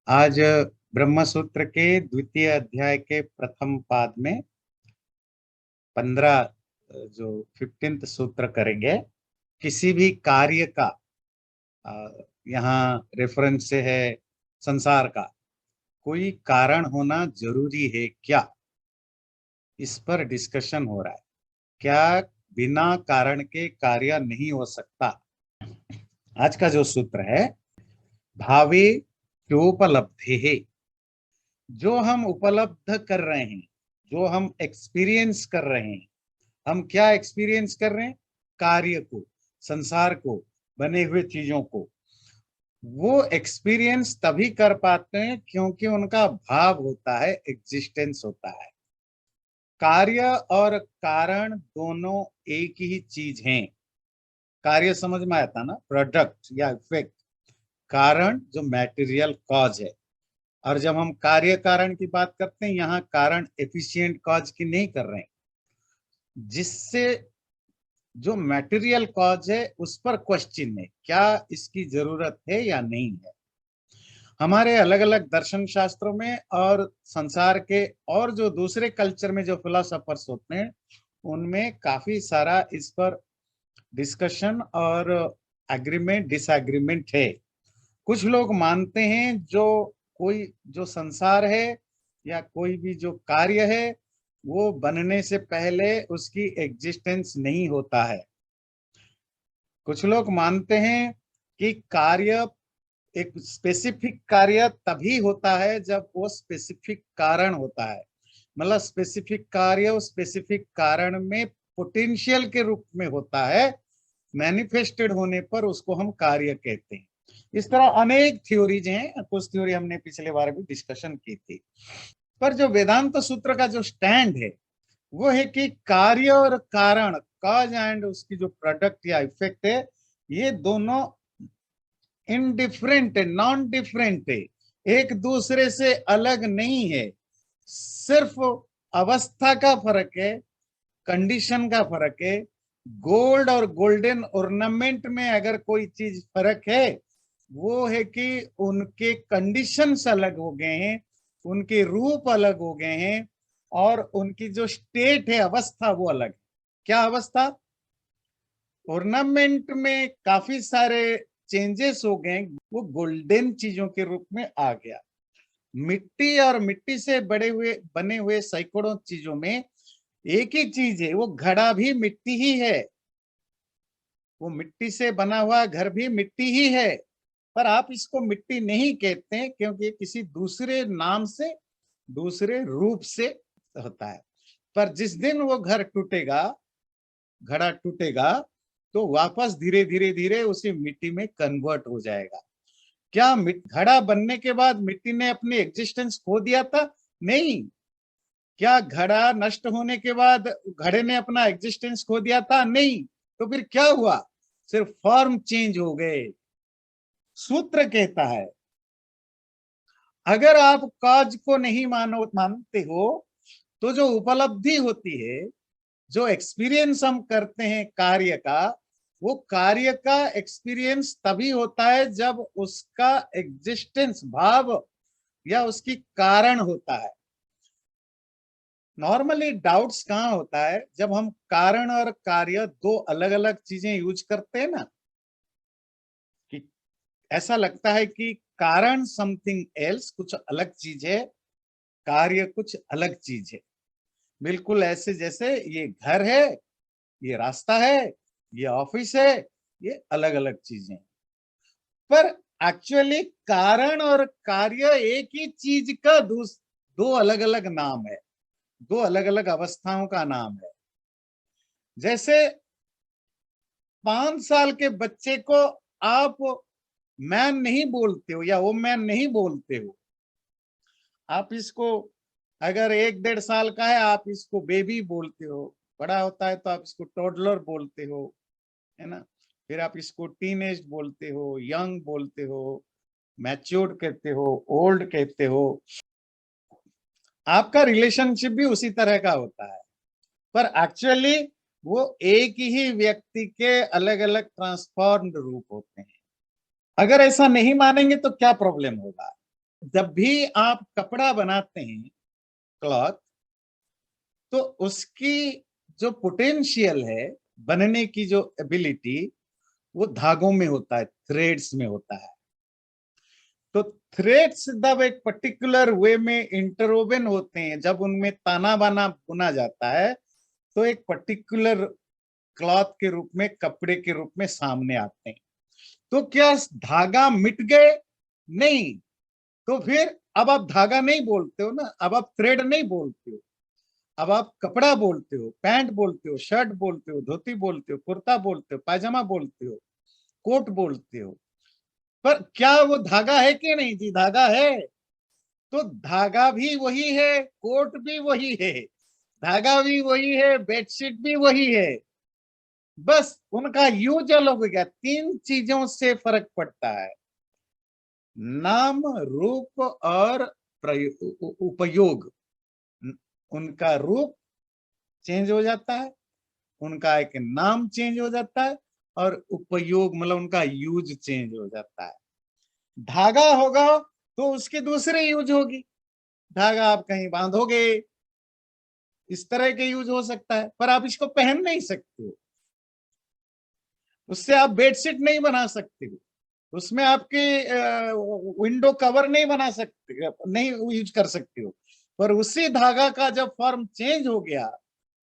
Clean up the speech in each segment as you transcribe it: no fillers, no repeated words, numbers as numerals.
आज ब्रह्म सूत्र के द्वितीय अध्याय के प्रथम पाद में 15 जो 15th सूत्र करेंगे। किसी भी कार्य का यहाँ रेफरेंस से है संसार का, कोई कारण होना जरूरी है क्या, इस पर डिस्कशन हो रहा है। क्या बिना कारण के कार्य नहीं हो सकता। आज का जो सूत्र है, भावे क्योपलब्धि है, जो हम उपलब्ध कर रहे हैं, जो हम एक्सपीरियंस कर रहे हैं। हम क्या एक्सपीरियंस कर रहे हैं? कार्य को, संसार को, बने हुए चीजों को। वो एक्सपीरियंस तभी कर पाते हैं क्योंकि उनका भाव होता है, एग्जिस्टेंस होता है। कार्य और कारण दोनों एक ही चीज हैं। कार्य समझ में आया था ना, प्रोडक्ट या इफेक्ट। कारण जो मैटेरियल कॉज है। और जब हम कार्य कारण की बात करते हैं, यहाँ कारण एफिशिएंट कॉज की नहीं कर रहे हैं, जिससे जो मटेरियल कॉज है उस पर क्वेश्चन है, क्या इसकी जरूरत है या नहीं है। हमारे अलग अलग दर्शन शास्त्रों में और संसार के और जो दूसरे कल्चर में जो फिलोसोफर्स होते हैं, उनमें काफी सारा इस पर डिस्कशन और एग्रीमेंट डिसएग्रीमेंट है। कुछ लोग मानते हैं जो कोई जो संसार है या कोई भी जो कार्य है, वो बनने से पहले उसकी एग्जिस्टेंस नहीं होता है। कुछ लोग मानते हैं कि कार्य, एक स्पेसिफिक कार्य तभी होता है जब वो स्पेसिफिक कारण होता है। मतलब स्पेसिफिक कार्य उस स्पेसिफिक कारण में पोटेंशियल के रूप में होता है, मैनिफेस्टेड होने पर उसको हम कार्य कहते हैं। इस तरह अनेक थ्योरीज हैं, कुछ थ्योरी हमने पिछले बार भी डिस्कशन की थी। पर जो वेदांत सूत्र का जो स्टैंड है वो है कि कार्य और कारण, कॉज एंड उसकी जो प्रोडक्ट या इफेक्ट है, ये दोनों इनडिफरेंट है, नॉन डिफरेंट है, एक दूसरे से अलग नहीं है। सिर्फ अवस्था का फर्क है, कंडीशन का फर्क है। गोल्ड और गोल्डन ऑर्नामेंट में अगर कोई चीज फर्क है, वो है कि उनके कंडीशंस अलग हो गए हैं, उनके रूप अलग हो गए हैं, और उनकी जो स्टेट है, अवस्था, वो अलग है। क्या अवस्था? ऑर्नामेंट में काफी सारे चेंजेस हो गए, वो गोल्डन चीजों के रूप में आ गया। मिट्टी और मिट्टी से बने हुए सैकड़ों चीजों में एक ही चीज है, वो घड़ा भी मिट्टी ही है, वो मिट्टी से बना हुआ घर भी मिट्टी ही है। पर आप इसको मिट्टी नहीं कहते हैं क्योंकि किसी दूसरे नाम से, दूसरे रूप से होता है। पर जिस दिन वो घर टूटेगा, घड़ा टूटेगा, तो वापस धीरे धीरे धीरे उसी मिट्टी में कन्वर्ट हो जाएगा। क्या घड़ा बनने के बाद मिट्टी ने अपनी एग्जिस्टेंस खो दिया था? नहीं। क्या घड़ा नष्ट होने के बाद घड़े ने अपना एग्जिस्टेंस खो दिया था? नहीं। तो फिर क्या हुआ? सिर्फ फॉर्म चेंज हो गए। सूत्र कहता है, अगर आप कॉज को नहीं मानते हो, तो जो उपलब्धि होती है, जो एक्सपीरियंस हम करते हैं कार्य का, वो कार्य का एक्सपीरियंस तभी होता है जब उसका एग्जिस्टेंस, भाव या उसकी कारण होता है। नॉर्मली डाउट्स कहाँ होता है? जब हम कारण और कार्य दो अलग अलग चीजें यूज करते हैं ना, कि ऐसा लगता है कि कारण समथिंग एल्स, कुछ अलग चीज है, कार्य कुछ अलग चीज है। बिल्कुल ऐसे जैसे ये घर है, ये रास्ता है, ये ऑफिस है, ये अलग अलग चीजें। पर एक्चुअली कारण और कार्य एक ही चीज का दो अलग अलग नाम है, दो अलग अलग अवस्थाओं का नाम है। जैसे 5 साल के बच्चे को आप मैन नहीं बोलते हो या वो मैन नहीं बोलते हो। आप इसको, अगर 1-1.5 साल का है, आप इसको बेबी बोलते हो। बड़ा होता है तो आप इसको टोडलर बोलते हो, है ना। फिर आप इसको टीनेज बोलते हो, यंग बोलते हो, मैच्योर्ड कहते हो, ओल्ड कहते हो। आपका रिलेशनशिप भी उसी तरह का होता है। पर एक्चुअली वो एक ही व्यक्ति के अलग अलग ट्रांसफॉर्म्ड रूप होते हैं। अगर ऐसा नहीं मानेंगे तो क्या प्रॉब्लम होगा? जब भी आप कपड़ा बनाते हैं, क्लॉथ, तो उसकी जो पोटेंशियल है, बनने की जो एबिलिटी, वो धागों में होता है, थ्रेड्स में होता है। तो थ्रेड्स जब एक पर्टिकुलर वे में इंटरवोवन होते हैं, जब उनमें ताना बाना बुना जाता है, तो एक पर्टिकुलर क्लॉथ के रूप में, कपड़े के रूप में सामने आते हैं। तो क्या धागा मिट गए? नहीं। तो फिर अब आप धागा नहीं बोलते हो ना, अब आप थ्रेड नहीं बोलते हो, अब आप कपड़ा बोलते हो, पैंट बोलते हो, शर्ट बोलते हो, धोती बोलते हो, कुर्ता बोलते हो, पायजामा बोलते हो, कोट बोलते हो। पर क्या वो धागा है कि नहीं? जी धागा है। तो धागा भी वही है, कोट भी वही है, धागा भी वही है, बेडशीट भी वही है, बस उनका यूज अलग हो गया। तीन चीजों से फर्क पड़ता है, नाम, रूप और उपयोग। उनका रूप चेंज हो जाता है, उनका एक नाम चेंज हो जाता है, और उपयोग मतलब उनका यूज चेंज हो जाता है। धागा होगा तो उसकी दूसरी यूज होगी, धागा आप कहीं बांधोगे, इस तरह के यूज हो सकता है, पर आप इसको पहन नहीं सकते हो, उससे आप बेडशीट नहीं बना सकते हो, उसमें आपके विंडो कवर नहीं बना सकते, नहीं यूज कर सकते हो। पर उसी धागा का जब फॉर्म चेंज हो गया,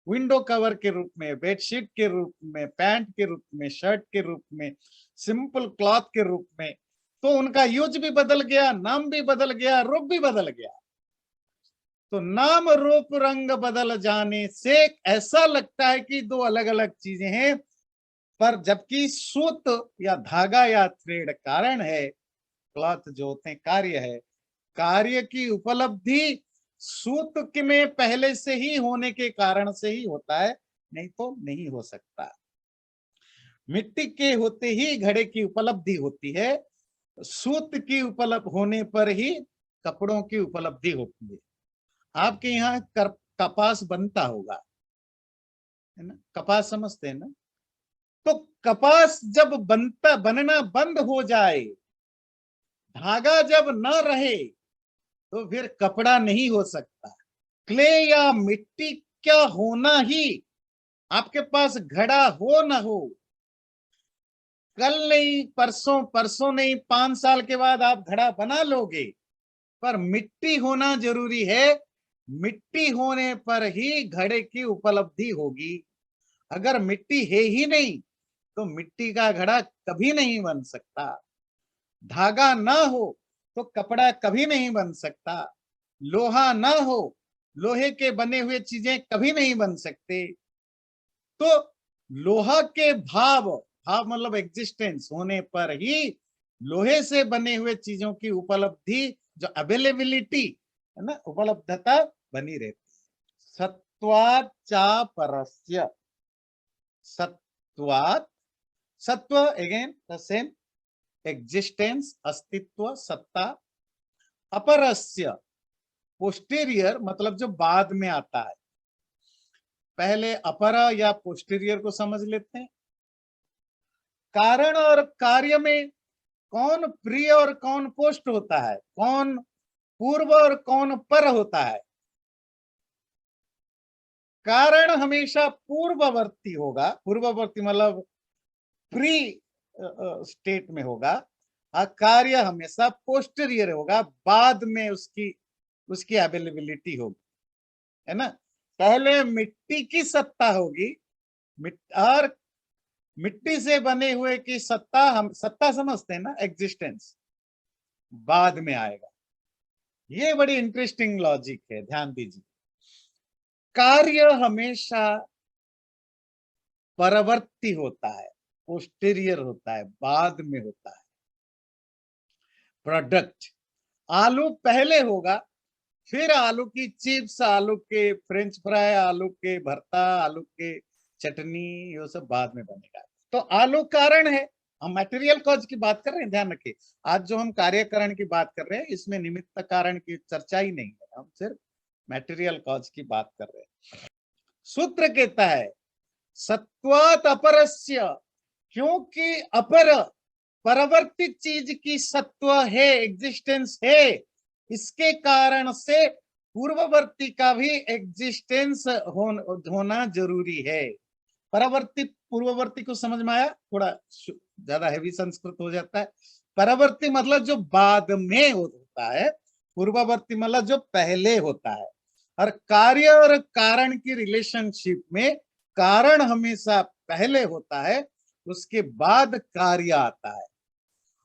विंडो कवर के रूप में, बेडशीट के रूप में, पैंट के रूप में, शर्ट के रूप में, सिंपल क्लॉथ के रूप में, तो उनका यूज भी बदल गया, नाम भी बदल गया, रूप भी बदल गया। तो नाम रूप रंग बदल जाने से ऐसा लगता है कि दो अलग अलग चीजें हैं, पर जबकि सूत या धागा या थ्रेड कारण है, क्लॉथ जो होते हैं कार्य है। कार्य की उपलब्धि सूत में पहले से ही होने के कारण से ही होता है, नहीं तो नहीं हो सकता। मिट्टी के होते ही घड़े की उपलब्धि होती है, सूत की उपलब्ध होने पर ही कपड़ों की उपलब्धि होती है। आपके यहाँ कपास बनता होगा, है ना? कपास समझते हैं ना? तो कपास जब बनना बंद हो जाए, धागा जब न रहे, तो फिर कपड़ा नहीं हो सकता। क्ले या मिट्टी क्या होना ही, आपके पास घड़ा हो न हो, कल नहीं परसों, परसों नहीं 5 साल के बाद आप घड़ा बना लोगे, पर मिट्टी होना जरूरी है। मिट्टी होने पर ही घड़े की उपलब्धि होगी। अगर मिट्टी है ही नहीं, तो मिट्टी का घड़ा कभी नहीं बन सकता। धागा ना हो तो कपड़ा कभी नहीं बन सकता। लोहा ना हो, लोहे के बने हुए चीजें कभी नहीं बन सकते। तो लोहा के भाव, भाव मतलब एग्जिस्टेंस होने पर ही लोहे से बने हुए चीजों की उपलब्धि, जो अवेलेबिलिटी है ना, उपलब्धता बनी रहती। सत्वात् चा परस्य, सत्वात्, सत्व अगेन द सेम, एग्जिस्टेंस अस्तित्व, सत्ता। अपरस्य पोस्टीरियर मतलब जो बाद में आता है। पहले अपरा या पोस्टीरियर को समझ लेते हैं। कारण और कार्य में कौन प्रिय और कौन पोस्ट होता है, कौन पूर्व और कौन पर होता है? कारण हमेशा पूर्ववर्ती होगा, पूर्ववर्ती मतलब प्री स्टेट में होगा, और कार्य हमेशा पोस्टीरियर होगा, बाद में उसकी उसकी अवेलेबिलिटी होगी, है ना? पहले मिट्टी की सत्ता होगी, और मिट्टी से बने हुए की सत्ता, हम सत्ता समझते हैं ना, एग्जिस्टेंस, बाद में आएगा। ये बड़ी इंटरेस्टिंग लॉजिक है, ध्यान दीजिए। कार्य हमेशा परवर्ती होता है, पोस्टीरियर होता है, बाद में होता है। प्रोडक्ट, आलू पहले होगा, फिर आलू की चिप्स, आलू के फ्रेंच फ्राई, आलू के भरता, आलू के चटनी, ये सब बाद में बनेगा। तो आलू कारण है। हम मटेरियल कॉज की बात कर रहे हैं, ध्यान रखिए। आज जो हम कार्यकरण की बात कर रहे हैं, इसमें निमित्त कारण की चर्चा ही नहीं है, हम सिर्फ मटेरियल कॉज की बात कर रहे हैं। सूत्र कहता है सत्वात अपरस्य, क्योंकि अपर परवर्ती चीज की सत्व है, एग्जिस्टेंस है, इसके कारण से पूर्ववर्ती का भी एग्जिस्टेंस होना जरूरी है। परावर्ती पूर्ववर्ती को समझ में आया? थोड़ा ज्यादा हैवी संस्कृत हो जाता है। परावर्ती मतलब जो बाद में होता है, पूर्ववर्ती मतलब जो पहले होता है। और कार्य और कारण की रिलेशनशिप में कारण हमेशा पहले होता है, उसके बाद कार्य आता है।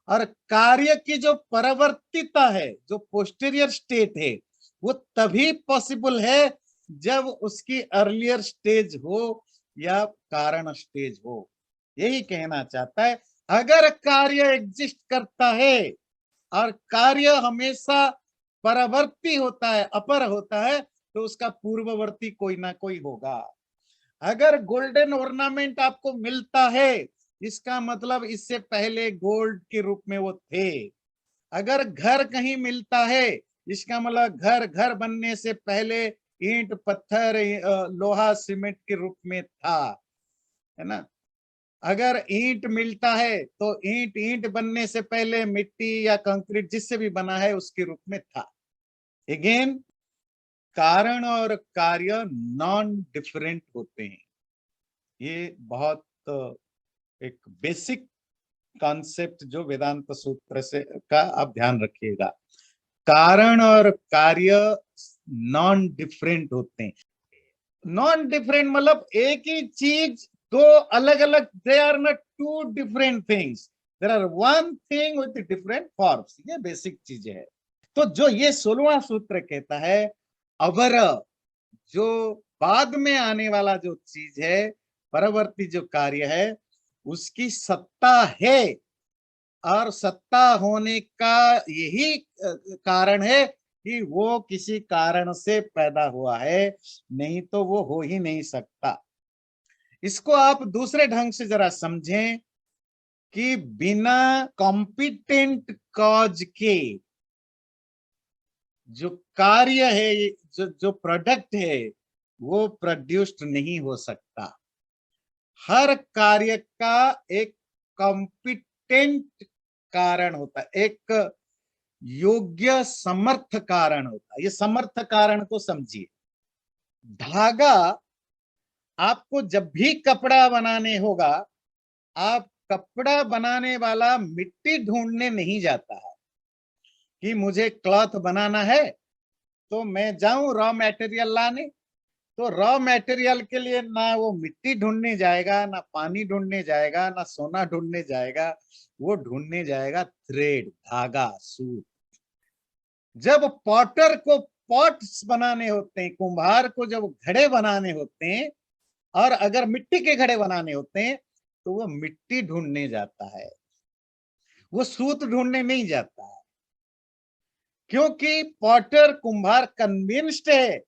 और कार्य की जो परावर्तिता है, जो पोस्टीरियर स्टेट है, वो तभी पॉसिबल है जब उसकी अर्लियर स्टेज हो या कारण स्टेज हो। यही कहना चाहता है। अगर कार्य एग्जिस्ट करता है और कार्य हमेशा परावर्ती होता है, अपर होता है, तो उसका पूर्ववर्ती कोई ना कोई होगा। अगर गोल्डन ऑर्नामेंट आपको मिलता है, इसका मतलब इससे पहले गोल्ड के रूप में वो थे। अगर घर कहीं मिलता है, इसका मतलब घर बनने से पहले ईंट, पत्थर, लोहा, सीमेंट के रूप में था, है ना। अगर ईंट मिलता है तो ईंट बनने से पहले मिट्टी या कंक्रीट जिससे भी बना है उसके रूप में था। अगेन, कारण और कार्य नॉन डिफरेंट होते हैं। ये बहुत एक बेसिक कॉन्सेप्ट जो वेदांत सूत्र से का आप ध्यान रखिएगा। कारण और कार्य नॉन डिफरेंट होते हैं। नॉन डिफरेंट मतलब एक ही चीज दो अलग अलग, they are not two different things, there are one thing with different forms. ये बेसिक चीज है। तो जो ये 16वां सूत्र कहता है, अवर, जो बाद में आने वाला जो चीज है, परवर्ती जो कार्य है, उसकी सत्ता है। और सत्ता होने का यही कारण है कि वो किसी कारण से पैदा हुआ है, नहीं तो वो हो ही नहीं सकता। इसको आप दूसरे ढंग से जरा समझें कि बिना कॉम्पिटेंट कॉज के जो कार्य है, जो प्रोडक्ट है, वो प्रोड्यूस्ड नहीं हो सकता। हर कार्य का एक कॉम्पिटेंट कारण होता है, एक योग्य समर्थ कारण होता है। ये समर्थ कारण को समझिए। धागा, आपको जब भी कपड़ा बनाने होगा, आप कपड़ा बनाने वाला मिट्टी ढूंढने नहीं जाता है कि मुझे क्लॉथ बनाना है तो मैं जाऊं रॉ मटेरियल लाने। तो रॉ मटेरियल के लिए ना वो मिट्टी ढूंढने जाएगा, ना पानी ढूंढने जाएगा, ना सोना ढूंढने जाएगा। वो ढूंढने जाएगा थ्रेड, धागा, सूत। जब पॉटर को पॉट्स बनाने होते हैं, कुम्हार को जब घड़े बनाने होते हैं, और अगर मिट्टी के घड़े बनाने होते हैं, तो वो मिट्टी ढूंढने जाता है, वो सूत ढूंढने नहीं जाता है। क्योंकि पॉटर, कुम्हार कन्विंस्ड है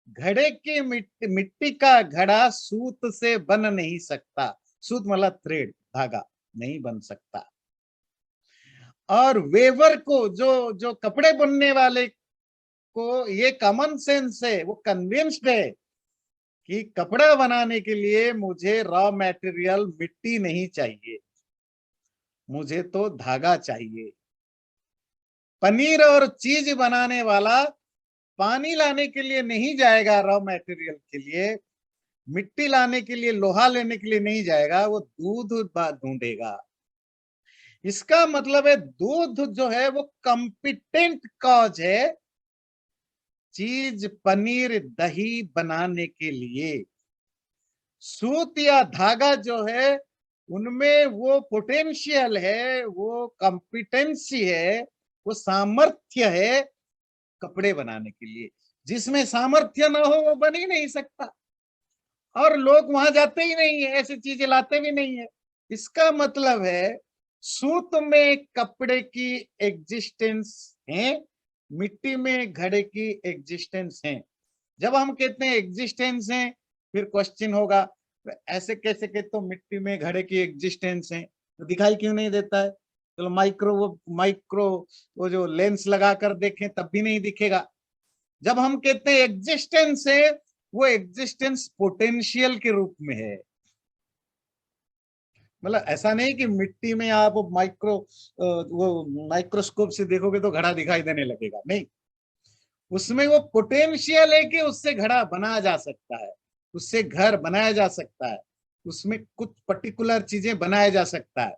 घड़े की मिट्टी का घड़ा सूत से बन नहीं सकता। सूत मतलब थ्रेड, धागा, नहीं बन सकता। और वेवर को, जो जो कपड़े बुनने वाले को ये कॉमन सेंस है, वो कन्विंस्ड है कि कपड़ा बनाने के लिए मुझे रॉ मटेरियल मिट्टी नहीं चाहिए, मुझे तो धागा चाहिए। पनीर और चीज बनाने वाला पानी लाने के लिए नहीं जाएगा, रॉ मटेरियल के लिए मिट्टी लाने के लिए, लोहा लेने के लिए नहीं जाएगा, वो दूध ढूंढेगा। इसका मतलब है दूध जो है वो कॉम्पिटेंट कॉज है चीज, पनीर, दही बनाने के लिए। सूत या धागा जो है, उनमें वो पोटेंशियल है, वो कॉम्पिटेंसी है, वो सामर्थ्य है कपड़े बनाने के लिए। जिसमें सामर्थ्य ना हो वो बन ही नहीं सकता, और लोग वहां जाते ही नहीं है, ऐसी चीजें लाते भी नहीं है। इसका मतलब है सूत में कपड़े की एग्जिस्टेंस है, मिट्टी में घड़े की एग्जिस्टेंस है। जब हम कहते हैं एग्जिस्टेंस है, फिर क्वेश्चन होगा ऐसे कैसे कहते तो मिट्टी में घड़े की एग्जिस्टेंस है, तो दिखाई क्यों नहीं देता है? चलो माइक्रो वो जो लेंस लगा कर देखें तब भी नहीं दिखेगा। जब हम कहते हैं एग्जिस्टेंस है, वो एग्जिस्टेंस पोटेंशियल के रूप में है। मतलब ऐसा नहीं कि मिट्टी में आप वो माइक्रोस्कोप से देखोगे तो घड़ा दिखाई देने लगेगा, नहीं, उसमें वो पोटेंशियल है कि उससे घड़ा बनाया जा सकता है, उससे घर बनाया जा सकता है, उसमें कुछ पर्टिकुलर चीजें बनाया जा सकता है,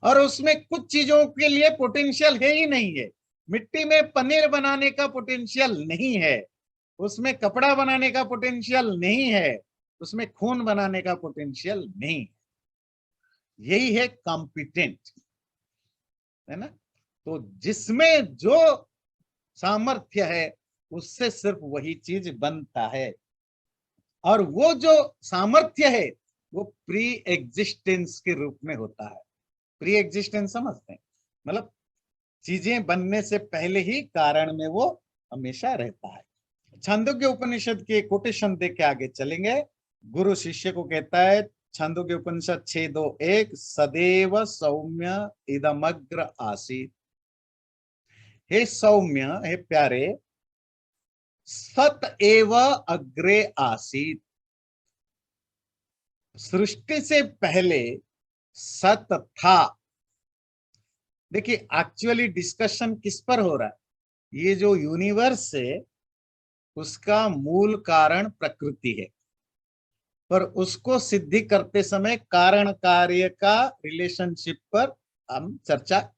और उसमें कुछ चीजों के लिए पोटेंशियल है ही नहीं है। मिट्टी में पनीर बनाने का पोटेंशियल नहीं है, उसमें कपड़ा बनाने का पोटेंशियल नहीं है, उसमें खून बनाने का पोटेंशियल नहीं है। यही है कॉम्पिटेंट, है ना। तो जिसमें जो सामर्थ्य है उससे सिर्फ वही चीज बनता है, और वो जो सामर्थ्य है वो प्री एग्जिस्टेंस के रूप में होता है। प्री एग्जिस्टेंस समझते हैं, मतलब चीजें बनने से पहले ही कारण में वो हमेशा रहता है। छांदोग्य उपनिषद के कोटेशन दे के आगे चलेंगे। गुरु शिष्य को कहता है, छांदोग्य उपनिषद 6:2-1, सदैव सौम्य इदमग्र आसीत। हे सौम्य, हे प्यारे, सत एव अग्रे आसीत। सृष्टि से पहले सत था। देखिए एक्चुअली डिस्कशन किस पर हो रहा है, ये जो यूनिवर्स है उसका मूल कारण प्रकृति है, पर उसको सिद्धि करते समय कारण कार्य का रिलेशनशिप पर हम चर्चा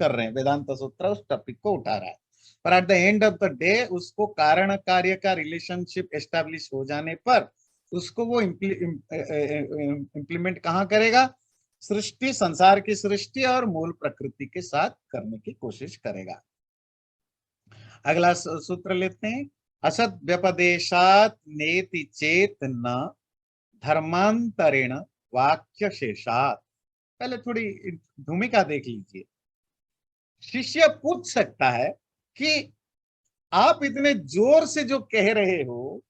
कर रहे हैं। वेदांत सूत्र उस टॉपिक को उठा रहा है, पर at the end of the day उसको कारण कार्य का रिलेशनशिप एस्टेब्लिश हो जाने पर उसको वो इम्प्लीमेंट कहाँ करेगा, सृष्टि, संसार की सृष्टि और मूल प्रकृति के साथ करने की कोशिश करेगा। अगला सूत्र लेते हैं, असत व्यपदेशात नेति चेत न धर्मांतरेण वाक्य शेषात। पहले थोड़ी भूमिका देख लीजिए। शिष्य पूछ सकता है कि आप इतने जोर से जो कह रहे हो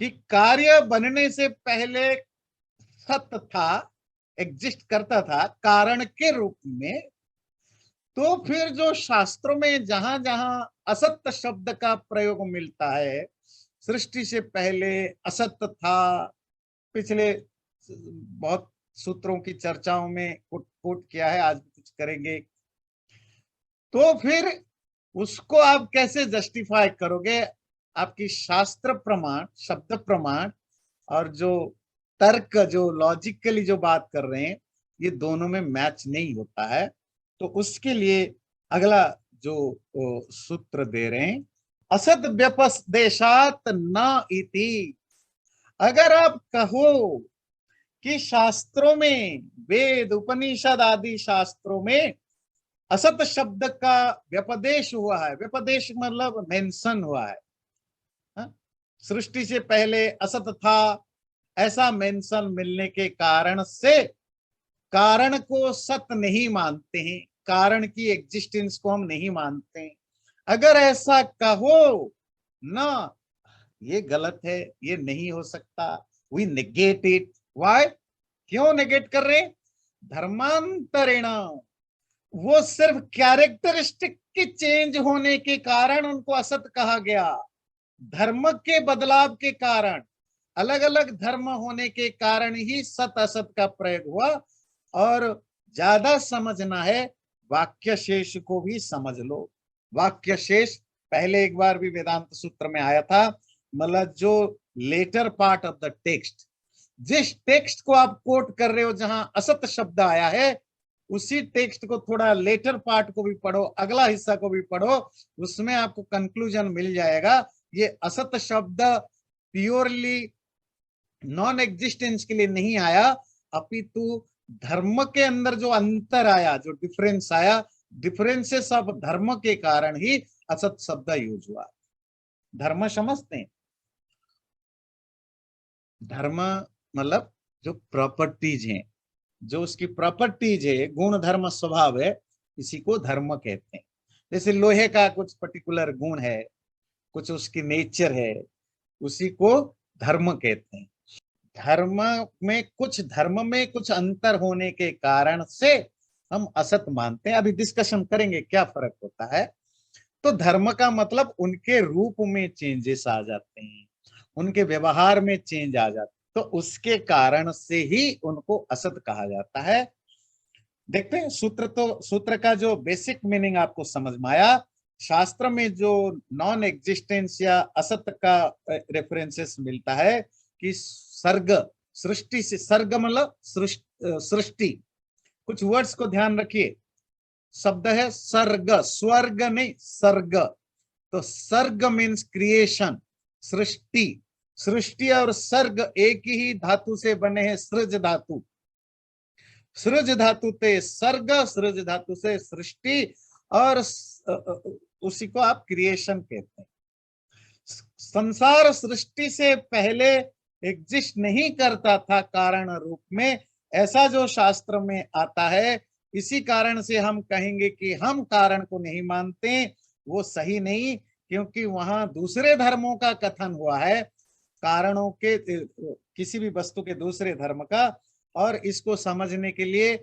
कि कार्य बनने से पहले सत्य था, एग्जिस्ट करता था कारण के रूप में, तो फिर जो शास्त्रों में जहां जहां असत्य शब्द का प्रयोग मिलता है, सृष्टि से पहले असत्य था, पिछले बहुत सूत्रों की चर्चाओं में कोट किया है, आज भी कुछ करेंगे, तो फिर उसको आप कैसे जस्टिफाई करोगे। आपकी शास्त्र प्रमाण, शब्द प्रमाण और जो तर्क, जो लॉजिकली जो बात कर रहे हैं, ये दोनों में मैच नहीं होता है। तो उसके लिए अगला जो सूत्र दे रहे हैं, असद व्यपदेशात न इति। अगर आप कहो कि शास्त्रों में, वेद उपनिषद आदि शास्त्रों में असत शब्द का व्यपदेश हुआ है, व्यपदेश मतलब मेंशन हुआ है, हा? सृष्टि से पहले असत था, ऐसा मेंशन मिलने के कारण से कारण को सत्य नहीं मानते हैं, कारण की एग्जिस्टेंस को हम नहीं मानते हैं। अगर ऐसा कहो ना, ये गलत है, ये नहीं हो सकता, वी नेगेट इट। व्हाई? क्यों नेगेट कर रहे? धर्मांतरेण, वो सिर्फ कैरेक्टरिस्टिक के चेंज होने के कारण उनको असत कहा गया। धर्म के बदलाव के कारण, अलग अलग धर्म होने के कारण ही सत असत का प्रयोग हुआ। और ज्यादा समझना है, वाक्य शेष को भी समझ लो। वाक्य शेष पहले एक बार भी वेदांत सूत्र में आया था, मतलब जो later part of the text, जिस टेक्स्ट को आप कोट कर रहे हो जहां असत शब्द आया है, उसी टेक्स्ट को थोड़ा लेटर पार्ट को भी पढ़ो, अगला हिस्सा को भी पढ़ो, उसमें आपको कंक्लूजन मिल जाएगा। ये असत शब्द प्योरली नॉन एग्जिस्टेंस के लिए नहीं आया, अपितु धर्म के अंदर जो अंतर आया, जो डिफरेंस आया, डिफरेंसेस ऑफ धर्म के कारण ही असत शब्द यूज हुआ। धर्म समझते हैं? धर्म मतलब जो प्रॉपर्टीज हैं, जो उसकी प्रॉपर्टीज है, गुण धर्म स्वभाव है, इसी को धर्म कहते हैं। जैसे लोहे का कुछ पर्टिकुलर गुण है, कुछ उसकी नेचर है, उसी को धर्म कहते हैं। धर्म में कुछ अंतर होने के कारण से हम असत मानते हैं। अभी डिस्कशन करेंगे क्या फर्क होता है। तो धर्म का मतलब उनके रूप में चेंजेस आ जाते हैं, उनके व्यवहार में चेंज आ जाता है, तो उसके कारण से ही उनको असत कहा जाता है। देखते हैं सूत्र का जो बेसिक मीनिंग आपको समझ में आया। शास्त्र में जो नॉन एग्जिस्टेंस या असत का रेफरेंसेस मिलता है कि सर्ग, सृष्टि से, सर्ग मतलब सृष्टि। कुछ वर्ड्स को ध्यान रखिए, शब्द है सर्ग, स्वर्ग नहीं सर्ग। तो सर्ग मीन्स क्रिएशन, सृष्टि। सृष्टि और सर्ग एक ही धातु से बने हैं, सृज धातु। सृज धातु से सर्ग, सृज धातु से सृष्टि, और उसी को आप क्रिएशन कहते हैं। संसार सृष्टि से पहले एग्जिस्ट नहीं करता था कारण रूप में, ऐसा जो शास्त्र में आता है। इसी कारण से हम कहेंगे कि हम कारण को नहीं मानते, वो सही नहीं, क्योंकि वहां दूसरे धर्मों का कथन हुआ है, कारणों के, किसी भी वस्तु के दूसरे धर्म का। और इसको समझने के लिए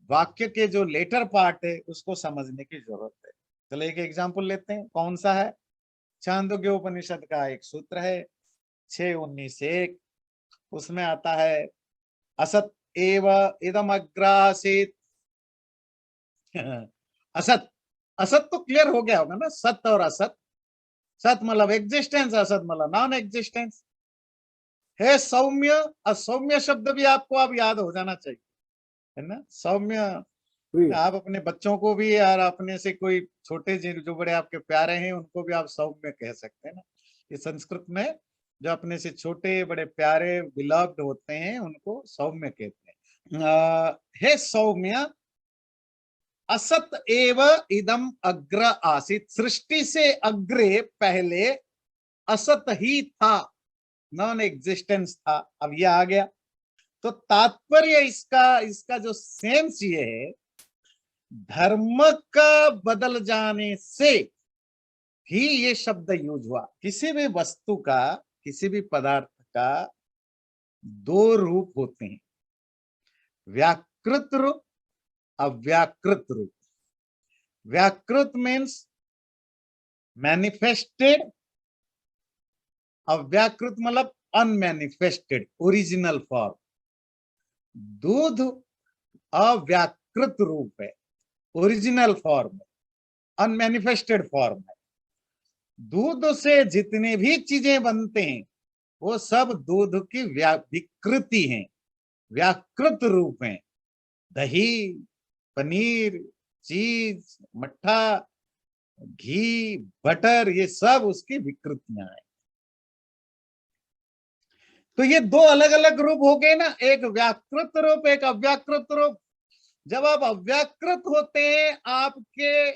वाक्य के जो लेटर पार्ट है उसको समझने की जरूरत है। चलो एक एग्जाम्पल लेते हैं, कौन सा है? छांदोग्य उपनिषद का एक सूत्र है 6:19-1, उसमें आता है असत एव इदम अग्रासीत। असत, असत तो क्लियर हो गया होगा ना, सत और असत। सत मतलब एग्जिस्टेंस, असत मतलब नॉन एग्जिस्टेंस है। सौम्य, असौम्य शब्द भी आपको अब याद हो जाना चाहिए, है ना। सौम्य, आप अपने बच्चों को भी, यार अपने से कोई छोटे जो बड़े आपके प्यारे हैं उनको भी आप सौम्य कह सकते हैं ना। ये संस्कृत में जो अपने से छोटे बड़े प्यारे बिलव्ड होते हैं उनको सौम्य कहते हैं। हे सौम्य, असत एव इदम अग्र आसित, सृष्टि से अग्रे पहले असत ही था, नॉन एग्जिस्टेंस था। अब ये आ गया, तो तात्पर्य इसका जो सेंस ये है, धर्म का बदल जाने से ही ये शब्द यूज हुआ। किसी भी वस्तु का, किसी भी पदार्थ का दो रूप होते हैं, व्याकृत रूप, अव्याकृत रूप। व्याकृत मीन्स मैनिफेस्टेड, अव्याकृत मतलब अनमैनिफेस्टेड, ओरिजिनल फॉर्म। दूध अव्याकृत रूप है, ओरिजिनल फॉर्म है, अनमैनिफेस्टेड फॉर्म है। दूध से जितने भी चीजें बनते हैं वो सब दूध की विकृति हैं, व्याकृत रूप हैं। दही, पनीर, चीज, मट्ठा, घी, बटर, ये सब उसकी विकृतियां हैं। तो ये दो अलग अलग रूप हो गए ना, एक व्याकृत रूप, एक अव्याकृत रूप। जब आप अव्याकृत होते हैं, आपके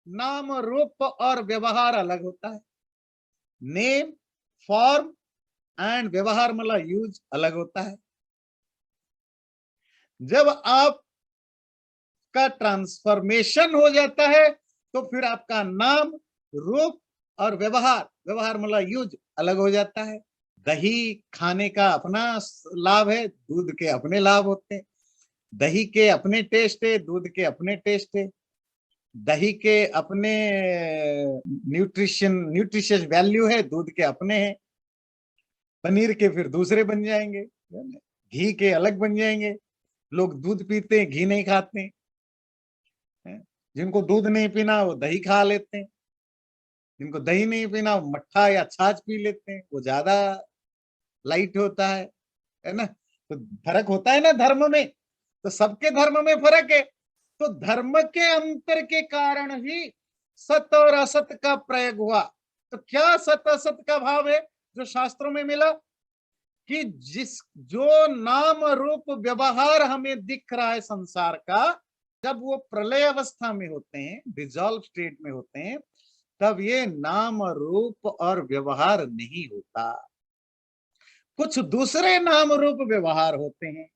नाम, रूप और व्यवहार अलग होता है। नेम, फॉर्म एंड व्यवहार मतलब यूज अलग होता है। जब आप का ट्रांसफॉर्मेशन हो जाता है तो फिर आपका नाम, रूप और व्यवहार, व्यवहार मतलब यूज अलग हो जाता है। दही खाने का अपना लाभ है, दूध के अपने लाभ होते हैं। दही के अपने टेस्ट है, दूध के अपने टेस्ट है। दही के अपने न्यूट्रिशियस वैल्यू है, दूध के अपने हैं। पनीर के फिर दूसरे बन जाएंगे, घी के अलग बन जाएंगे। लोग दूध पीते हैं, घी नहीं खाते हैं। जिनको दूध नहीं पीना वो दही खा लेते हैं, जिनको दही नहीं पीना वो मट्ठा या छाछ पी लेते हैं, वो ज्यादा लाइट होता है ना। तो फर्क होता है ना धर्म में, तो सबके धर्म में फर्क है। तो धर्म के अंतर के कारण ही सत और असत का प्रयोग हुआ। तो क्या सत असत का भाव है जो शास्त्रों में मिला? कि जो नाम रूप व्यवहार हमें दिख रहा है संसार का, जब वो प्रलय अवस्था में होते हैं, डिजॉल्व स्टेट में होते हैं, तब ये नाम रूप और व्यवहार नहीं होता। कुछ दूसरे नाम रूप व्यवहार होते हैं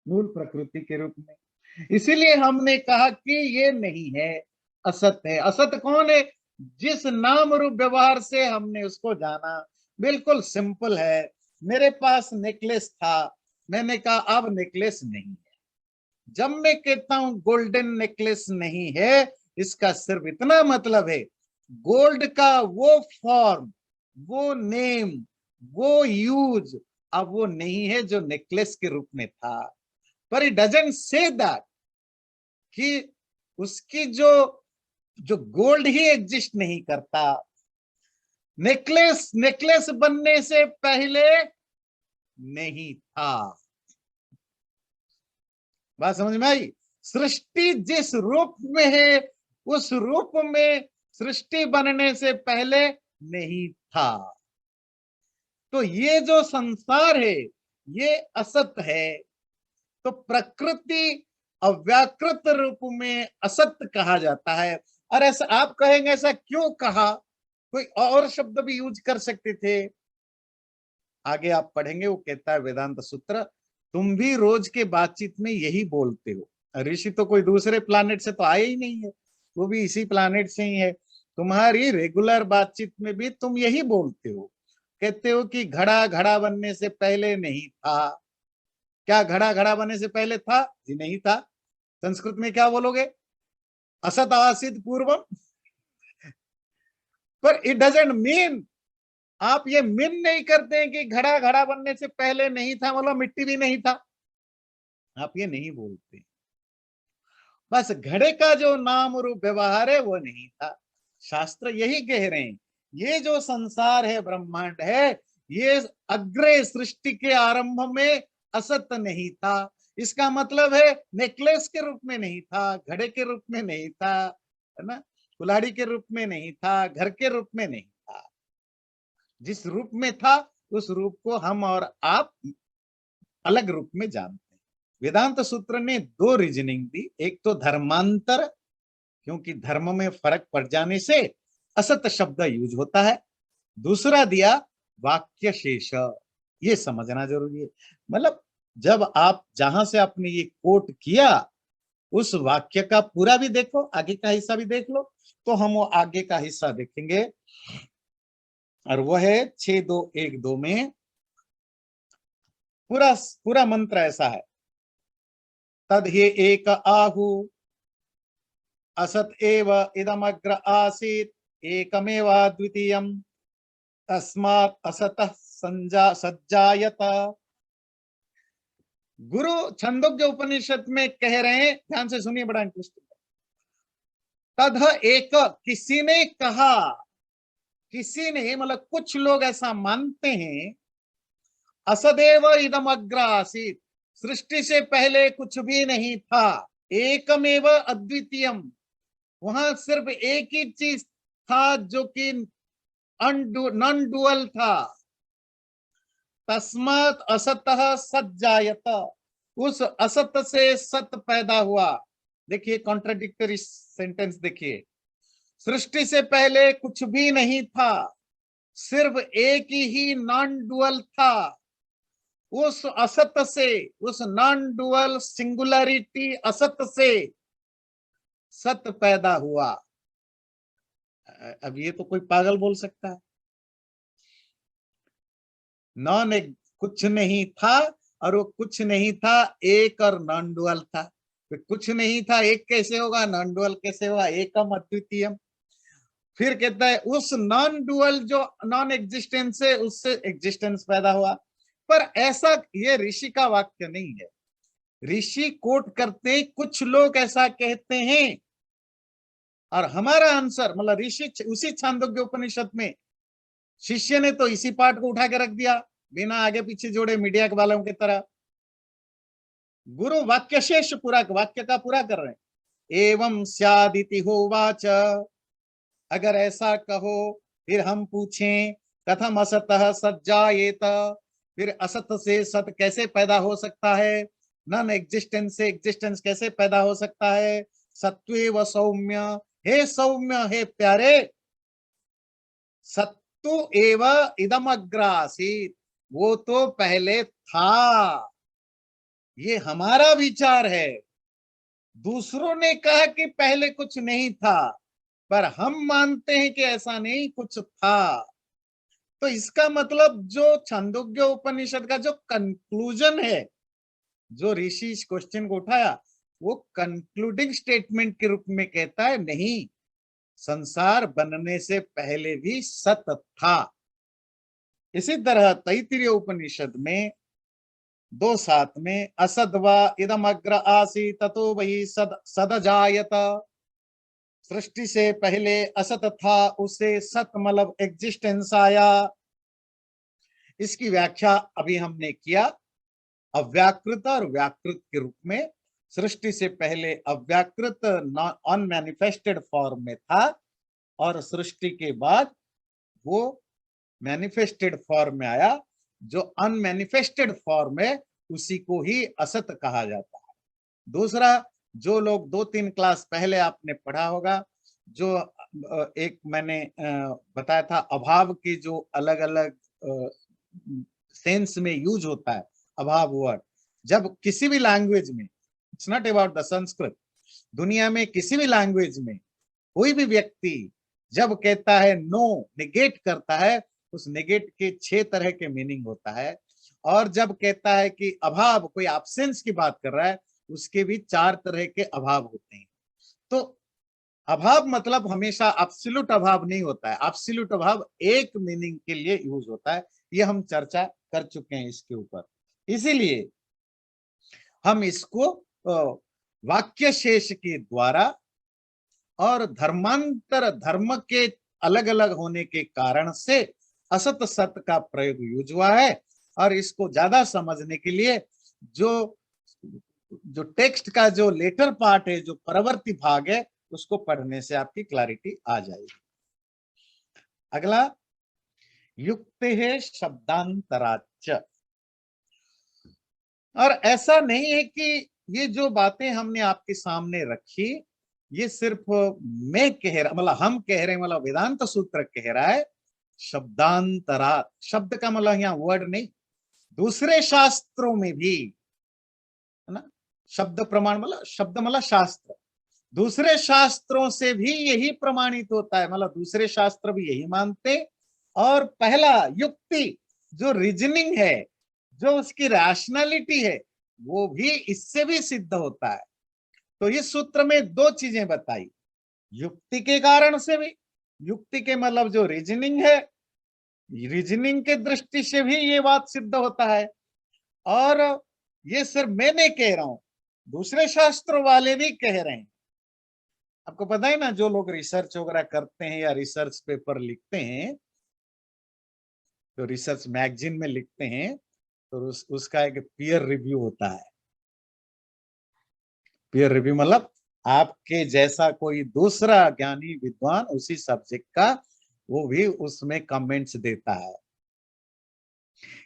मूल प्रकृति के रूप में। इसीलिए हमने कहा कि ये नहीं है, असत है। असत कौन है? जिस नाम रूप व्यवहार से हमने उसको जाना। बिल्कुल सिंपल है। मेरे पास नेकलेस था, मैंने कहा अब नेकलेस नहीं है। जब मैं कहता हूं गोल्डन नेकलेस नहीं है, इसका सिर्फ इतना मतलब है, गोल्ड का वो फॉर्म, वो नेम, वो यूज, अब वो नहीं है जो नेकलेस के रूप में था। पर इट डजंट से दैट कि उसकी जो जो गोल्ड ही एग्जिस्ट नहीं करता। नेकलेस नेकलेस बनने से पहले नहीं था। बात समझ में आई? सृष्टि जिस रूप में है उस रूप में सृष्टि बनने से पहले नहीं था। तो ये जो संसार है ये असत है। तो प्रकृति अव्याकृत रूप में असत कहा जाता है। और ऐसा आप कहेंगे ऐसा क्यों कहा? कोई और शब्द भी यूज कर सकते थे। आगे आप पढ़ेंगे, वो कहता है वेदांत सूत्र, तुम भी रोज के बातचीत में यही बोलते हो। ऋषि तो कोई दूसरे प्लानेट से तो आए ही नहीं है, वो भी इसी प्लानेट से ही है। तुम्हारी रेगुलर बातचीत में भी तुम यही बोलते हो, कहते हो कि घड़ा घड़ा बनने से पहले नहीं था। क्या घड़ा घड़ा बनने से पहले था? जी नहीं था। संस्कृत में क्या बोलोगे? असत आसीत पूर्वम। पर इट डजंट मीन, आप ये मीन नहीं करते हैं कि घड़ा घड़ा बनने से पहले नहीं था मतलब मिट्टी भी नहीं था। आप ये नहीं बोलते। बस घड़े का जो नाम रूप व्यवहार है वो नहीं था। शास्त्र यही कह रहे हैं, ये जो संसार है, ब्रह्मांड है, ये अग्रे सृष्टि के आरंभ में असत नहीं था। इसका मतलब है नेकलेस के रूप में नहीं था, घड़े के रूप में नहीं था, है ना, कुल्हाड़ी के रूप में नहीं था, घर के रूप में नहीं था। जिस रूप में था उस रूप को हम और आप अलग रूप में जानते हैं। वेदांत सूत्र ने दो रीजनिंग दी। एक तो धर्मांतर, क्योंकि धर्म में फर्क पड़ जाने से असत शब्द यूज होता है। दूसरा दिया वाक्य शेष। ये समझना जरूरी है। मतलब जब आप जहां से आपने ये कोट किया उस वाक्य का पूरा भी देखो, आगे का हिस्सा भी देख लो, तो हम वो आगे का हिस्सा देखेंगे। और वो है 6212 में पूरा पूरा मंत्र ऐसा है, तद हे एक आहु असत एव इदमग्र आसीत एकमेव द्वितीयम तस्मात् असतः सज्जायत। गुरु छंदोग्य उपनिषद में कह रहे हैं, ध्यान से सुनिए, बड़ा इंटरेस्टिंग। तद एक, किसी ने कहा, किसी ने मतलब कुछ लोग ऐसा मानते हैं, असदेव इदम अग्र आसीत, सृष्टि से पहले कुछ भी नहीं था, एकमेव अद्वितीयम, वहां सिर्फ एक ही चीज था जो कि नॉन डुअल था। तस्मात् असतः सज्जायत, उस असत से सत पैदा हुआ। देखिए कॉन्ट्राडिक्टरी सेंटेंस देखिए, सृष्टि से पहले कुछ भी नहीं था, सिर्फ एक ही नॉन डुअल था। उस असत से, उस नॉन डुअल सिंगुलरिटी असत से सत पैदा हुआ। अब ये तो कोई पागल बोल सकता है। नॉन एक कुछ नहीं था, और वो कुछ नहीं था एक और नॉन डुअल था। तो कुछ नहीं था एक कैसे होगा, नॉन डुअल कैसे होगा, एकम अद्वितीयम। फिर कहता है उस नॉन डुअल जो नॉन एग्जिस्टेंस है उससे एग्जिस्टेंस पैदा हुआ। पर ऐसा ये ऋषि का वाक्य नहीं है। ऋषि कोट करते, कुछ लोग ऐसा कहते हैं, और हमारा आंसर मतलब ऋषि उसी छांदोग्य उपनिषद में शिष्य ने तो इसी पाठ को उठा के रख दिया बिना आगे पीछे जोड़े, मीडिया के वालों की तरह। गुरु वाक्य शेष पूरा, वाक्य का पूरा कर रहे हैं। एवं स्यादिति होवाच, अगर ऐसा कहो, फिर हम पूछें कथम असतः सज्जायेत, फिर असत से सत कैसे पैदा हो सकता है, नॉन एग्जिस्टेंस से एग्जिस्टेंस कैसे पैदा हो सकता है। सत्वेव सौम्य, हे सौम्य, हे प्यारे, सत्तु एव इदम अग्रासीत, वो तो पहले था। ये हमारा विचार है। दूसरों ने कहा कि पहले कुछ नहीं था, पर हम मानते हैं कि ऐसा नहीं, कुछ था। तो इसका मतलब जो छंदोग्य उपनिषद का जो कंक्लूजन है, जो ऋषि इस क्वेश्चन को उठाया, वो कंक्लूडिंग स्टेटमेंट के रूप में कहता है नहीं, संसार बनने से पहले भी सत था। इसी तरह तैत्तिरीय उपनिषद में 2:7 में असद्वा इदम अग्र आसी ततो वही सदजायत, सृष्टि से पहले असत था, उसे सत मतलब एग्जिस्टेंस आया। इसकी व्याख्या अभी हमने किया, अव्याकृत और व्याकृत के रूप में। सृष्टि से पहले अव्याकृत अनमैनिफेस्टेड फॉर्म में था, और सृष्टि के बाद वो मैनिफेस्टेड फॉर्म में आया। जो अनमैनिफेस्टेड फॉर्म है उसी को ही असत कहा जाता है। दूसरा, जो लोग 2-3 क्लास पहले आपने पढ़ा होगा, जो एक मैंने बताया था, अभाव के जो अलग अलग सेंस में यूज होता है अभाव वर्ड। जब किसी भी लैंग्वेज में, it's not about the Sanskrit, दुनिया में किसी भी लैंग्वेज में कोई भी व्यक्ति जब कहता है नो, निगेट करता है, उस निगेट के 6 तरह के मीनिंग होता है। और जब कहता है कि अभाव, कोई एब्सेंस की बात कर रहा है, उसके भी 4 तरह के अभाव होते हैं। तो अभाव मतलब हमेशा एब्सोल्यूट अभाव नहीं होता है, एब्सोल्यूट अभाव एक मीनिंग के लिए यूज होता है। ये हम चर्चा कर चुके हैं इसके ऊपर। इसीलिए हम इसको वाक्य शेष के द्वारा और धर्मांतर, धर्म के अलग अलग होने के कारण से असत सत का प्रयोग यूज हुआ है। और इसको ज्यादा समझने के लिए जो टेक्स्ट का जो लेटर पार्ट है, जो परवर्ती भाग है, उसको पढ़ने से आपकी क्लैरिटी आ जाएगी। अगला, युक्ते है शब्दांतराच। और ऐसा नहीं है कि ये जो बातें हमने आपके सामने रखी, ये सिर्फ मैं कह रहा, मतलब हम कह रहे हैं, मतलब वेदांत सूत्र कह रहा है। शब्दांतरात, शब्द का मतलब यहाँ वर्ड नहीं, दूसरे शास्त्रों में भी, है ना। शब्द प्रमाण मतलब, शब्द मतलब शास्त्र, दूसरे शास्त्रों से भी यही प्रमाणित होता है, मतलब दूसरे शास्त्र भी यही मानते। और पहला युक्ति, जो रीजनिंग है, जो उसकी रैशनैलिटी है, वो भी इससे भी सिद्ध होता है। तो इस सूत्र में 2 चीजें बताई, युक्ति के कारण से भी, युक्ति के मतलब जो रीजनिंग है, रीजनिंग के दृष्टि से भी ये बात सिद्ध होता है। और ये सिर्फ मैं नहीं कह रहा हूं, दूसरे शास्त्र वाले भी कह रहे हैं। आपको पता है ना, जो लोग रिसर्च वगैरह करते हैं या रिसर्च पेपर लिखते हैं, तो रिसर्च मैगजीन में लिखते हैं, तो उसका एक पीयर रिव्यू होता है। पीयर रिव्यू मतलब आपके जैसा कोई दूसरा ज्ञानी विद्वान उसी सब्जेक्ट का, वो भी उसमें कमेंट्स देता है।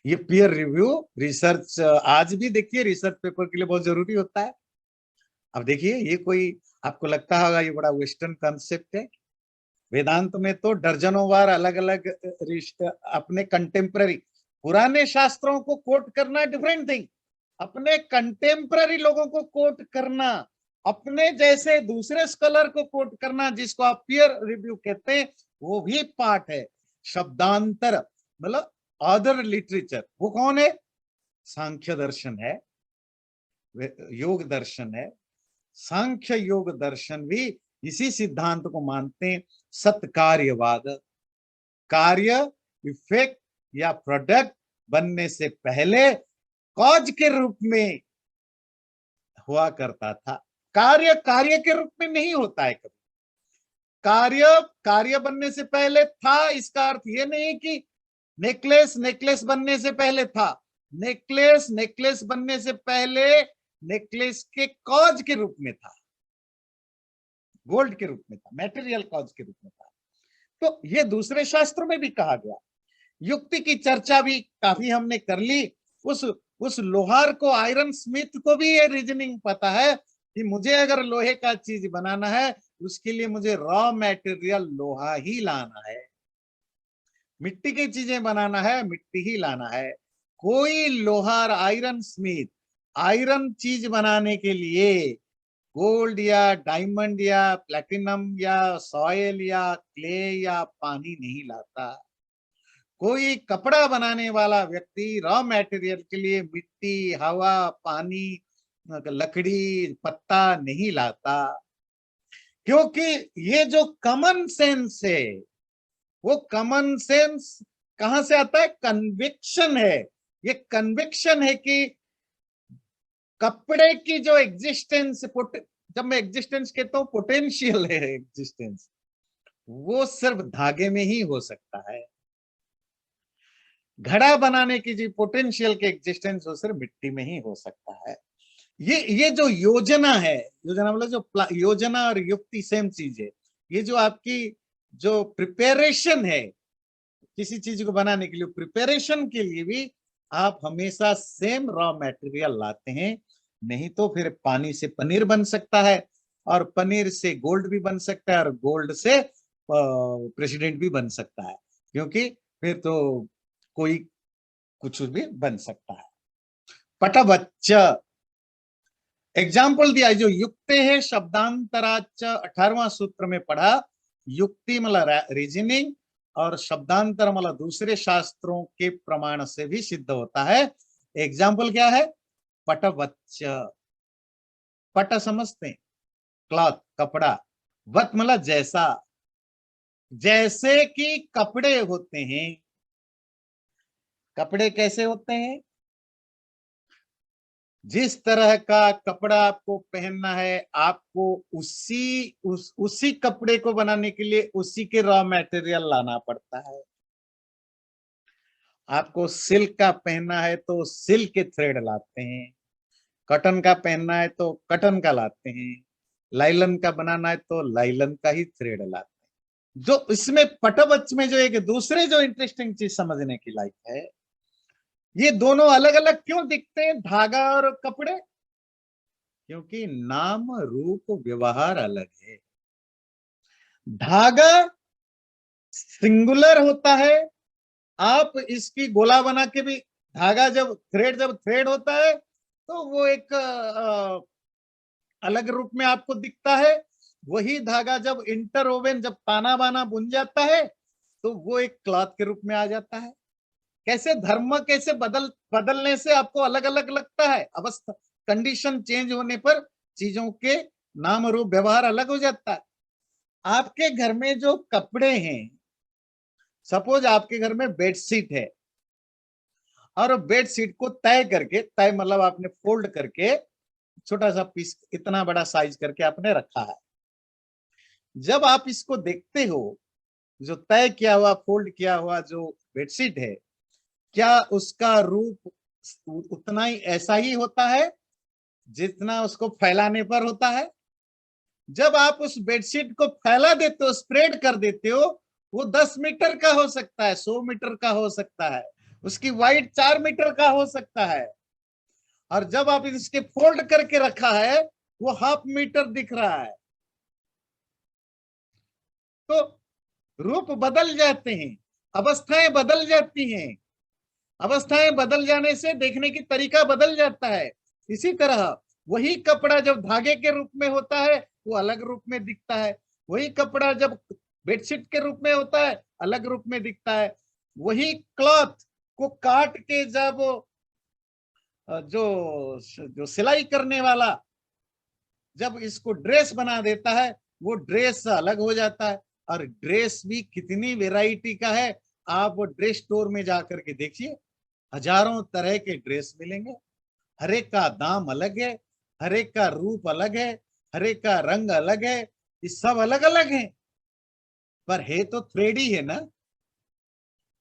ये पीयर रिव्यू रिसर्च आज भी देखिए रिसर्च पेपर के लिए बहुत जरूरी होता है। अब देखिए, ये कोई आपको लगता होगा ये बड़ा वेस्टर्न कॉन्सेप्ट है, वेदांत में तो दर्जनों बार अलग अलग अपने कंटेम्पररी, पुराने शास्त्रों को कोट करना डिफरेंट थिंग, अपने कंटेम्पररी लोगों को कोट करना, अपने जैसे दूसरे स्कॉलर को कोट करना, जिसको आप पीयर रिव्यू कहते हैं, वो भी पार्ट है। शब्दांतर मतलब अदर लिटरेचर, वो कौन है? सांख्य दर्शन है, योग दर्शन है। सांख्य योग दर्शन भी इसी सिद्धांत को मानते हैं, सत्कार्यवाद। कार्य इफेक्ट या प्रोडक्ट बनने से पहले कॉज के रूप में हुआ करता था, कार्य कार्य के रूप में नहीं होता है कभी। कार्य कार्य बनने से पहले था, इसका अर्थ ये नहीं कि नेकलेस नेकलेस बनने से पहले था। नेकलेस नेकलेस बनने से पहले नेकलेस के कॉज के रूप में था, गोल्ड के रूप में था, मेटेरियल कॉज के रूप में था। तो ये दूसरे शास्त्रों में भी कहा गया। युक्ति की चर्चा भी काफी हमने कर ली। उस लोहार को, आयरन स्मिथ को भी ये रीजनिंग पता है कि मुझे अगर लोहे का चीज बनाना है, उसके लिए मुझे रॉ मटेरियल लोहा ही लाना है। मिट्टी की चीजें बनाना है, मिट्टी ही लाना है। कोई लोहार, आयरन स्मिथ, आयरन चीज बनाने के लिए गोल्ड या डायमंड या प्लैटिनम या सॉयल या क्ले या पानी नहीं लाता। कोई कपड़ा बनाने वाला व्यक्ति रॉ मटेरियल के लिए मिट्टी, हवा, पानी, लकड़ी, पत्ता नहीं लाता, क्योंकि ये जो कॉमन सेंस है, वो कॉमन सेंस कहां से आता है? कन्विक्शन है। ये कन्विक्शन है कि कपड़े की जो एग्जिस्टेंस, जब मैं एग्जिस्टेंस कहता हूं पोटेंशियल है एग्जिस्टेंस, वो सिर्फ धागे में ही हो सकता है। घड़ा बनाने की जो पोटेंशियल के एग्जिस्टेंस वो सिर्फ मिट्टी में ही हो सकता है। ये जो योजना है, योजना मतलब जो योजना और युक्ति सेम चीज है। ये जो आपकी जो प्रिपरेशन है किसी चीज को बनाने के लिए, प्रिपरेशन के लिए भी आप हमेशा सेम रॉ मटेरियल लाते हैं, नहीं तो फिर पानी से पनीर बन सकता है, और पनीर से गोल्ड भी बन सकता है, और गोल्ड से प्रेसिडेंट भी बन सकता है, क्योंकि फिर तो कोई कुछ भी बन सकता है। पटवच्च एग्जाम्पल दिया है, जो युक्ति है शब्दांतराच 18वां सूत्र में पढ़ा। युक्ति मतलब रीजनिंग, और शब्दांतर मतलब दूसरे शास्त्रों के प्रमाण से भी सिद्ध होता है। एग्जाम्पल क्या है? पटवच्च, पट समझते हैं, क्लॉथ कपड़ा, वत मतलब जैसा, जैसे कि कपड़े होते हैं। कपड़े कैसे होते हैं? जिस तरह का कपड़ा आपको पहनना है, आपको उसी कपड़े को बनाने के लिए उसी के रॉ मटेरियल लाना पड़ता है। आपको सिल्क का पहनना है तो सिल्क के थ्रेड लाते हैं, कॉटन का पहनना है तो कॉटन का लाते हैं, लाइलन का बनाना है तो लाइलन का ही थ्रेड लाते हैं। जो इसमें पटवच में जो एक दूसरे जो इंटरेस्टिंग चीज समझने की लायक है, ये दोनों अलग अलग क्यों दिखते हैं, धागा और कपड़े? क्योंकि नाम रूप व्यवहार अलग है। धागा सिंगुलर होता है, आप इसकी गोला बना के भी, धागा जब थ्रेड होता है तो वो एक अलग रूप में आपको दिखता है। वही धागा जब इंटरवोवन, जब ताना बाना बुन जाता है तो वो एक क्लॉथ के रूप में आ जाता है। कैसे धर्म कैसे बदलने से आपको अलग अलग लगता है, अवस्था कंडीशन चेंज होने पर चीजों के नाम रूप व्यवहार अलग हो जाता है। आपके घर में जो कपड़े हैं, सपोज आपके घर में बेडशीट है, और बेडशीट को तय करके, तय मतलब आपने फोल्ड करके छोटा सा पीस इतना बड़ा साइज करके आपने रखा है। जब आप इसको देखते हो, जो तय किया हुआ फोल्ड किया हुआ जो बेडशीट है, क्या उसका रूप उतना ही ऐसा ही होता है जितना उसको फैलाने पर होता है? जब आप उस बेडशीट को फैला देते हो, स्प्रेड कर देते हो, वो 10 मीटर का हो सकता है, 100 मीटर का हो सकता है, उसकी वाइड 4 मीटर का हो सकता है, और जब आप इसके फोल्ड करके रखा है वो हाफ मीटर दिख रहा है। तो रूप बदल जाते हैं, अवस्थाएं बदल जाती हैं, अवस्थाएं बदल जाने से देखने की तरीका बदल जाता है। इसी तरह वही कपड़ा जब धागे के रूप में होता है वो अलग रूप में दिखता है, वही कपड़ा जब बेडशीट के रूप में होता है अलग रूप में दिखता है। वही क्लॉथ को काट के जब जो जो सिलाई करने वाला जब इसको ड्रेस बना देता है, वो ड्रेस अलग हो जाता है। और ड्रेस भी कितनी वेराइटी का है, आप वो ड्रेस स्टोर में जाकर के देखिए, हजारों तरह के ड्रेस मिलेंगे, हर एक का दाम अलग है, हर एक का रूप अलग है, हर एक का रंग अलग है, ये सब अलग अलग है, पर है तो थ्रेड ही है ना।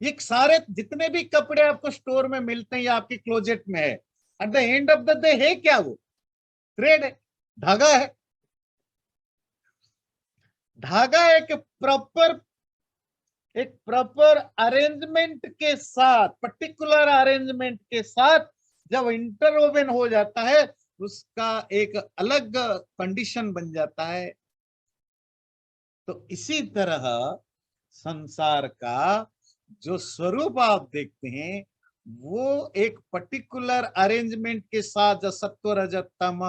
ये सारे जितने भी कपड़े आपको स्टोर में मिलते हैं या आपके क्लोजेट में है, at the end of the day है क्या? वो थ्रेड है, धागा है। धागा एक प्रॉपर अरेंजमेंट के साथ, पर्टिकुलर अरेंजमेंट के साथ जब इंटरवोवन हो जाता है, उसका एक अलग कंडीशन बन जाता है। तो इसी तरह संसार का जो स्वरूप आप देखते हैं, वो एक पर्टिकुलर अरेंजमेंट के साथ जब सत्व रजत तम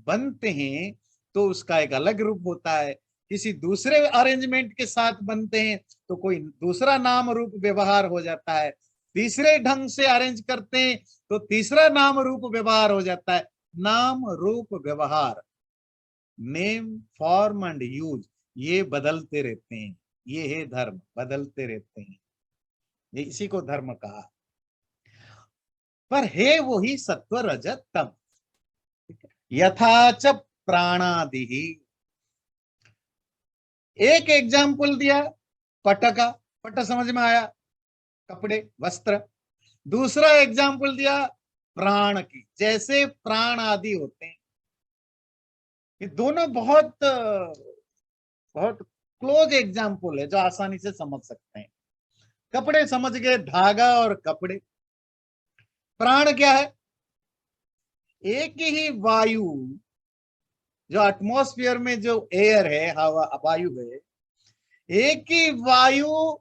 बनते हैं तो उसका एक अलग रूप होता है। किसी दूसरे अरेंजमेंट के साथ बनते हैं तो कोई दूसरा नाम रूप व्यवहार हो जाता है, तीसरे ढंग से अरेंज करते हैं तो तीसरा नाम रूप व्यवहार हो जाता है। नाम रूप व्यवहार, नेम फॉर्म एंड यूज, ये बदलते रहते हैं, ये है धर्म, बदलते रहते हैं। ये इसी को धर्म कहा। पर है वही सत्व रजत तम। यथाच प्राणादि। एक एग्जाम्पल दिया पट का, पट समझ में आया, कपड़े वस्त्र। दूसरा एग्जाम्पल दिया प्राण की, जैसे प्राण आदि होते हैं। ये दोनों बहुत बहुत क्लोज एग्जाम्पल है जो आसानी से समझ सकते हैं। कपड़े समझ गए, धागा और कपड़े। प्राण क्या है? एक ही वायु, जो एटमॉस्फेयर में जो एयर है, हवा वायु है, एक ही वायु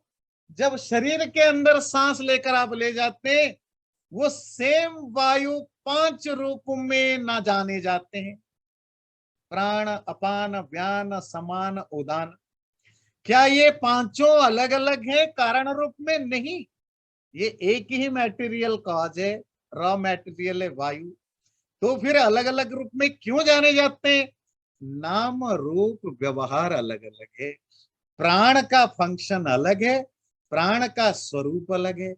जब शरीर के अंदर सांस लेकर आप ले जाते हैं, वो सेम वायु 5 रूप में ना जाने जाते हैं। प्राण, अपान, व्यान, समान, उदान। क्या ये पांचों अलग अलग है कारण रूप में? नहीं, ये एक ही मटेरियल कॉज है, रॉ मटेरियल है वायु। तो फिर अलग अलग रूप में क्यों जाने जाते हैं? नाम रूप व्यवहार अलग अलग है। प्राण का फंक्शन अलग है, प्राण का स्वरूप अलग है।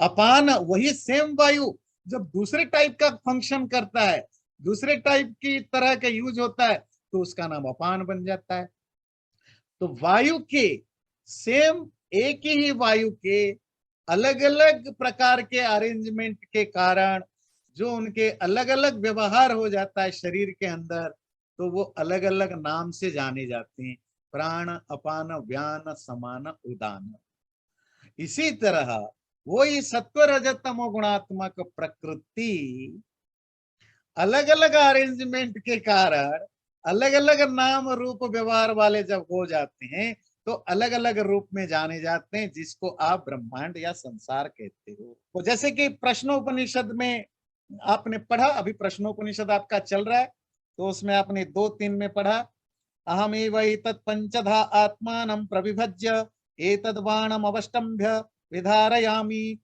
अपान वही सेम वायु जब दूसरे टाइप का फंक्शन करता है, दूसरे टाइप की तरह का यूज होता है, तो उसका नाम अपान बन जाता है। तो वायु के सेम, एक ही वायु के अलग अलग प्रकार के अरेंजमेंट के कारण जो उनके अलग अलग व्यवहार हो जाता है शरीर के अंदर, तो वो अलग अलग नाम से जाने जाते हैं। प्राण, अपान, व्यान, समान, उदान। इसी तरह वही सत्व रजत तमो गुणात्मक प्रकृति अलग अलग अरेंजमेंट के कारण अलग अलग नाम रूप व्यवहार वाले जब हो जाते हैं, तो अलग अलग रूप में जाने जाते हैं, जिसको आप ब्रह्मांड या संसार कहते हो। तो जैसे कि प्रश्नोपनिषद में आपने पढ़ा, अभी प्रश्नोपनिषद आपका चल रहा है, तो उसमें आपने 2-3 में पढ़ा, अहम एव एतत् पंचधा आत्मानं प्रविभज्य एतद् बाणम अवष्टम्भ्य विधारयामि।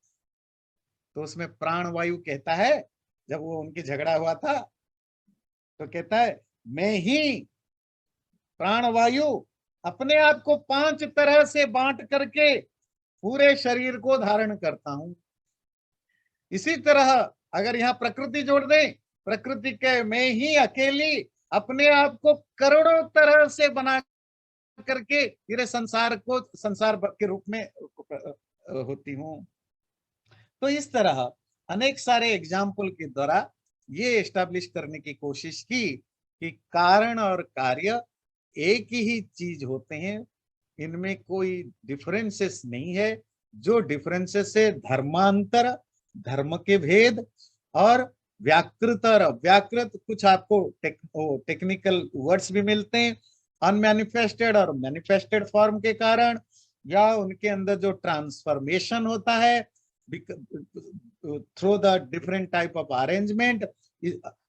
तो उसमें प्राण वायु कहता है, जब वो उनकी झगड़ा हुआ था, तो कहता है मैं ही प्राण वायु अपने आप को 5 तरह से बांट करके पूरे शरीर को धारण करता हूं। इसी तरह अगर यहाँ प्रकृति जोड़ दें, प्रकृति के मैं ही अकेली अपने आप को करोड़ों तरह से बना करके पूरे संसार को संसार के रूप में होती हूँ। तो इस तरह अनेक सारे एग्जाम्पल के द्वारा ये एस्टैब्लिश करने की कोशिश की कि कारण और कार्य एक ही चीज होते हैं, इनमें कोई डिफरेंसेस नहीं है। जो डिफरेंसेस है धर्मांतर, धर्म के भेद, और व्याकृत और अव्याकृत, कुछ आपको टेक्निकल वर्ड्स भी मिलते हैं, अनमैनिफेस्टेड और मैनिफेस्टेड फॉर्म के कारण, या उनके अंदर जो ट्रांसफॉर्मेशन होता है through the different type of arrangement,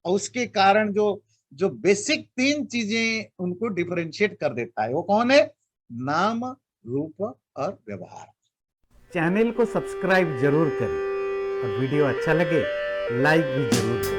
उसके कारण जो जो बेसिक 3 चीजें उनको डिफरेंशिएट कर देता है, वो कौन है? नाम, रूप और व्यवहार। चैनल को सब्सक्राइब जरूर करें और वीडियो अच्छा लगे लाइक भी जरूर करें।